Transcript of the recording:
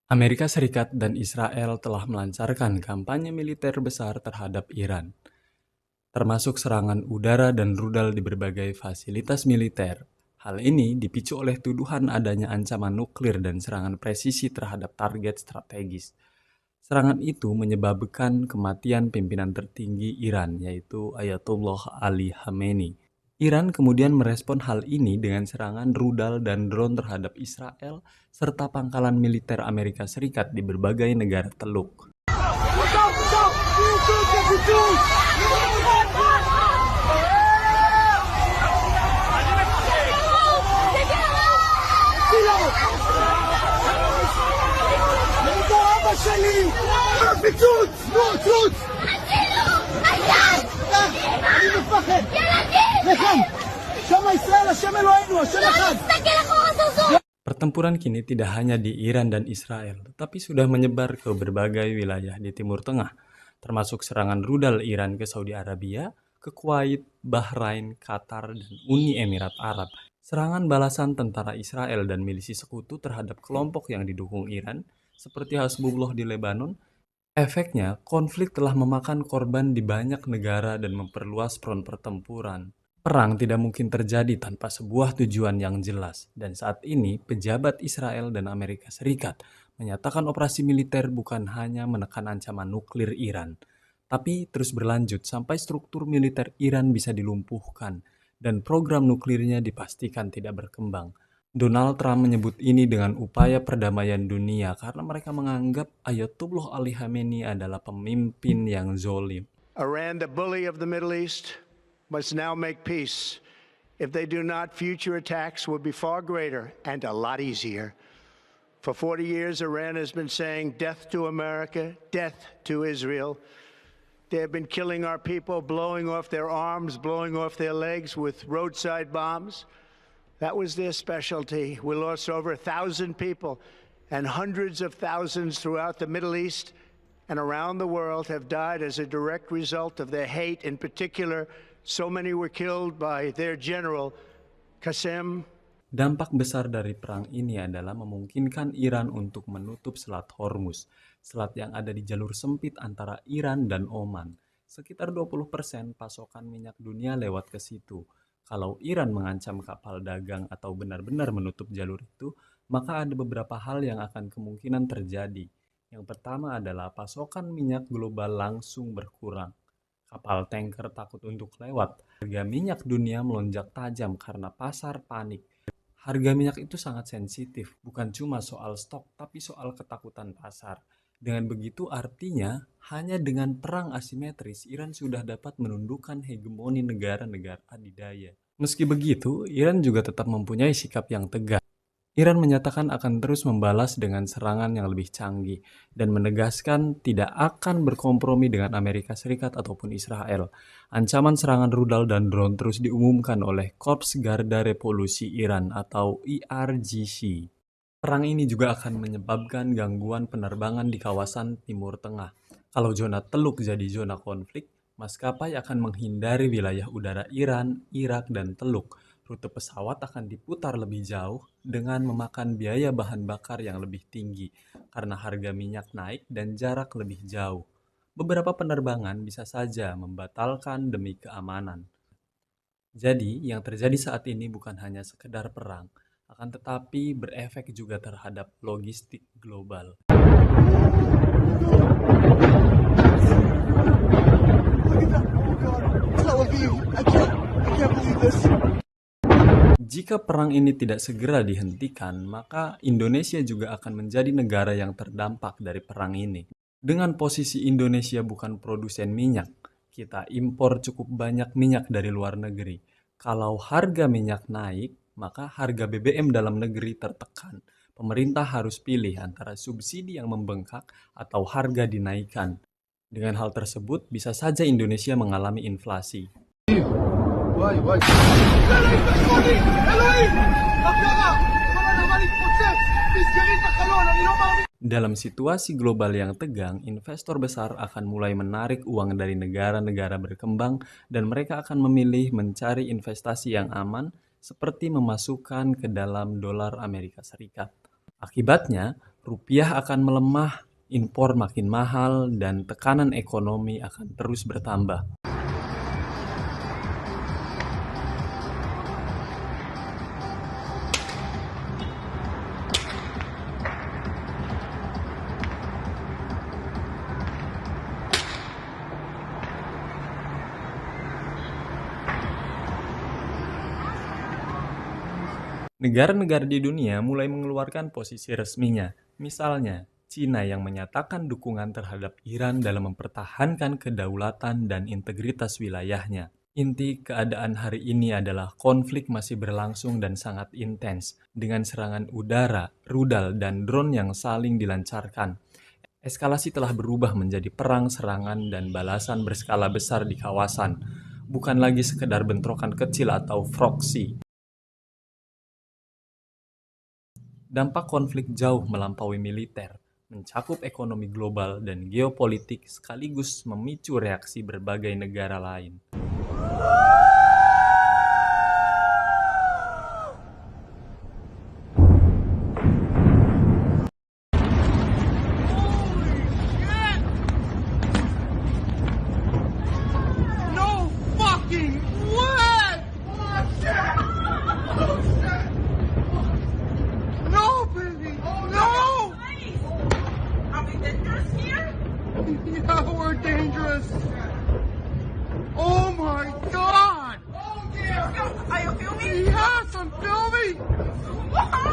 Amerika Serikat dan Israel telah melancarkan kampanye militer besar terhadap Iran, termasuk serangan udara dan rudal di berbagai fasilitas militer. Hal ini dipicu oleh tuduhan adanya ancaman nuklir dan serangan presisi terhadap target strategis. Serangan itu menyebabkan kematian pimpinan tertinggi Iran, yaitu Ayatollah Ali Khamenei. Iran kemudian merespon hal ini dengan serangan rudal dan drone terhadap Israel serta pangkalan militer Amerika Serikat di berbagai negara Teluk. Pertempuran kini tidak hanya di Iran dan Israel, tetapi sudah menyebar ke berbagai wilayah di Timur Tengah, termasuk serangan rudal Iran ke Saudi Arabia, ke Kuwait, Bahrain, Qatar, dan Uni Emirat Arab. Serangan balasan tentara Israel dan milisi sekutu terhadap kelompok yang didukung Iran, seperti Hezbollah di Lebanon. Efeknya, konflik telah memakan korban di banyak negara dan memperluas front pertempuran. Perang tidak mungkin terjadi tanpa sebuah tujuan yang jelas, dan saat ini pejabat Israel dan Amerika Serikat menyatakan operasi militer bukan hanya menekan ancaman nuklir Iran, tapi terus berlanjut sampai struktur militer Iran bisa dilumpuhkan dan program nuklirnya dipastikan tidak berkembang. Donald Trump menyebut ini dengan upaya perdamaian dunia karena mereka menganggap Ayatollah Ali Khamenei adalah pemimpin yang zolim. Iran, the bully of the Middle East, must now make peace. If they do not, future attacks will be far greater and a lot easier. For 40 years, Iran has been saying death to America, death to Israel. They have been killing our people, blowing off their arms, blowing off their legs with roadside bombs. That was their specialty. We lost over 1,000 people, and hundreds of thousands throughout the Middle East and around the world have died as a direct result of their hate. In particular, so many were killed by their general, Qasem. Dampak besar dari perang ini adalah memungkinkan Iran untuk menutup Selat Hormuz, selat yang ada di jalur sempit antara Iran dan Oman. Sekitar 20% pasokan minyak dunia lewat ke situ. Kalau Iran mengancam kapal dagang atau benar-benar menutup jalur itu, maka ada beberapa hal yang akan kemungkinan terjadi. Yang pertama adalah pasokan minyak global langsung berkurang. Kapal tanker takut untuk lewat. Harga minyak dunia melonjak tajam karena pasar panik. Harga minyak itu sangat sensitif, bukan cuma soal stok, tapi soal ketakutan pasar. Dengan begitu artinya, hanya dengan perang asimetris, Iran sudah dapat menundukkan hegemoni negara-negara adidaya. Meski begitu, Iran juga tetap mempunyai sikap yang tegas. Iran menyatakan akan terus membalas dengan serangan yang lebih canggih dan menegaskan tidak akan berkompromi dengan Amerika Serikat ataupun Israel. Ancaman serangan rudal dan drone terus diumumkan oleh Korps Garda Revolusi Iran atau IRGC. Perang ini juga akan menyebabkan gangguan penerbangan di kawasan Timur Tengah. Kalau zona Teluk jadi zona konflik, maskapai akan menghindari wilayah udara Iran, Irak, dan Teluk. Rute pesawat akan diputar lebih jauh dengan memakan biaya bahan bakar yang lebih tinggi karena harga minyak naik dan jarak lebih jauh. Beberapa penerbangan bisa saja membatalkan demi keamanan. Jadi, yang terjadi saat ini bukan hanya sekedar perang, akan tetapi berefek juga terhadap logistik global. Jika perang ini tidak segera dihentikan, maka Indonesia juga akan menjadi negara yang terdampak dari perang ini. Dengan posisi Indonesia bukan produsen minyak, kita impor cukup banyak minyak dari luar negeri. Kalau harga minyak naik, maka harga BBM dalam negeri tertekan. Pemerintah harus pilih antara subsidi yang membengkak atau harga dinaikkan. Dengan hal tersebut, bisa saja Indonesia mengalami inflasi. Dalam situasi global yang tegang, investor besar akan mulai menarik uang dari negara-negara berkembang dan mereka akan memilih mencari investasi yang aman seperti memasukkan ke dalam dolar Amerika Serikat. Akibatnya, Rupiah akan melemah, impor makin mahal, dan tekanan ekonomi akan terus bertambah. Negara-negara di dunia mulai mengeluarkan posisi resminya. Misalnya, Cina yang menyatakan dukungan terhadap Iran dalam mempertahankan kedaulatan dan integritas wilayahnya. Inti keadaan hari ini adalah konflik masih berlangsung dan sangat intens, dengan serangan udara, rudal, dan drone yang saling dilancarkan. Eskalasi telah berubah menjadi perang serangan dan balasan berskala besar di kawasan, bukan lagi sekedar bentrokan kecil atau proksi. Dampak konflik jauh melampaui militer, mencakup ekonomi global dan geopolitik sekaligus memicu reaksi berbagai negara lain. No fucking way! Oh shit! Oh shit! No, baby! No! Are we dangerous here? Yeah, we're dangerous. Oh my god! Are you filming? Yes, I'm filming! What?